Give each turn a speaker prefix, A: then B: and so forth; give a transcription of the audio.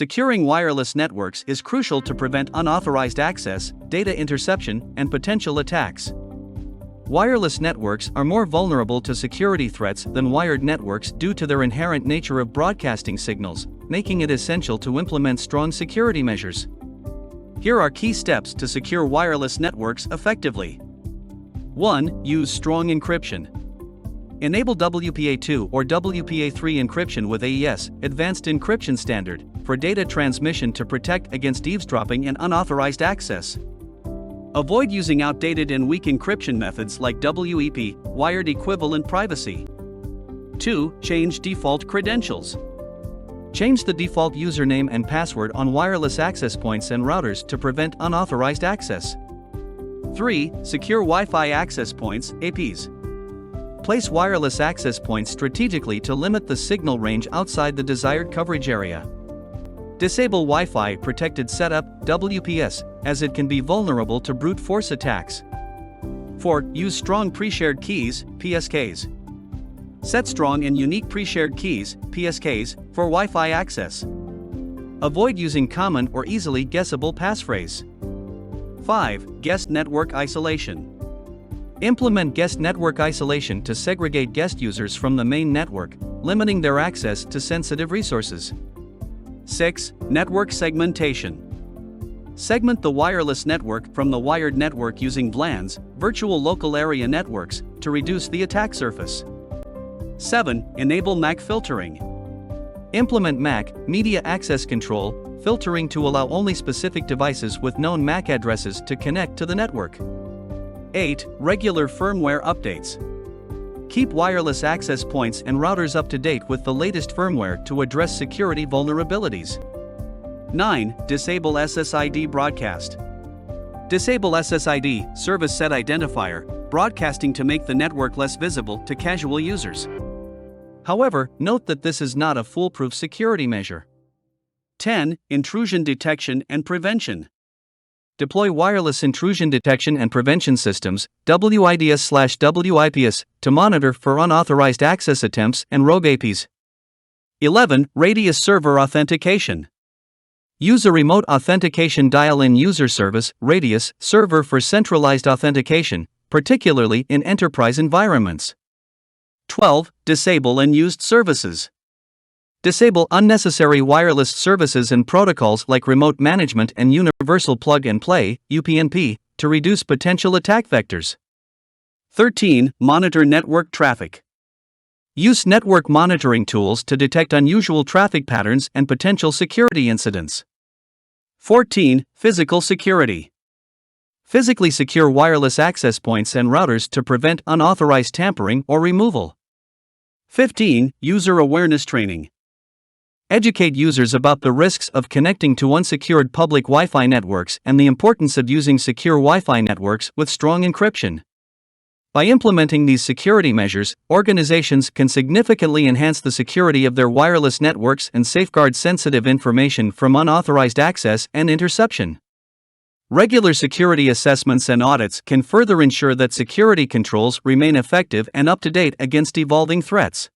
A: Securing wireless networks is crucial to prevent unauthorized access, data interception, and potential attacks. Wireless networks are more vulnerable to security threats than wired networks due to their inherent nature of broadcasting signals, making it essential to implement strong security measures. Here are key steps to secure wireless networks effectively. 1. Use strong encryption. Enable WPA2 or WPA3 encryption with AES, Advanced Encryption Standard, for data transmission to protect against eavesdropping and unauthorized access. Avoid using outdated and weak encryption methods like WEP, wired equivalent privacy. 2. Change default credentials. Change the default username and password on wireless access points and routers to prevent unauthorized access. 3. Secure Wi-Fi access points, APs. Place wireless access points strategically to limit the signal range outside the desired coverage area. Disable Wi-Fi Protected Setup, WPS, as it can be vulnerable to brute force attacks. 4. Use strong pre-shared keys, PSKs. Set strong and unique pre-shared keys, PSKs, for Wi-Fi access. Avoid using common or easily guessable passphrase. 5. Guest network isolation. Implement guest network isolation to segregate guest users from the main network, limiting their access to sensitive resources. 6. Network segmentation. Segment the wireless network from the wired network using VLANs, virtual local area networks, to reduce the attack surface. 7. Enable MAC filtering. Implement MAC, Media Access Control, filtering to allow only specific devices with known MAC addresses to connect to the network. 8. Regular firmware updates. Keep wireless access points and routers up to date with the latest firmware to address security vulnerabilities. 9. Disable SSID broadcast. Disable SSID, Service Set Identifier, broadcasting to make the network less visible to casual users. However, note that this is not a foolproof security measure. 10. Intrusion detection and prevention. Deploy wireless intrusion detection and prevention systems, WIDS/WIPS, to monitor for unauthorized access attempts and rogue APs. 11. Radius server authentication. Use a remote authentication dial-in user service, Radius, server for centralized authentication, particularly in enterprise environments. 12. Disable unused services. Disable unnecessary wireless services and protocols like remote management and universal plug-and-play, UPnP, to reduce potential attack vectors. 13. Monitor network traffic. Use network monitoring tools to detect unusual traffic patterns and potential security incidents. 14. Physical security. Physically secure wireless access points and routers to prevent unauthorized tampering or removal. 15. User awareness training. Educate users about the risks of connecting to unsecured public Wi-Fi networks and the importance of using secure Wi-Fi networks with strong encryption. By implementing these security measures, organizations can significantly enhance the security of their wireless networks and safeguard sensitive information from unauthorized access and interception. Regular security assessments and audits can further ensure that security controls remain effective and up to date against evolving threats.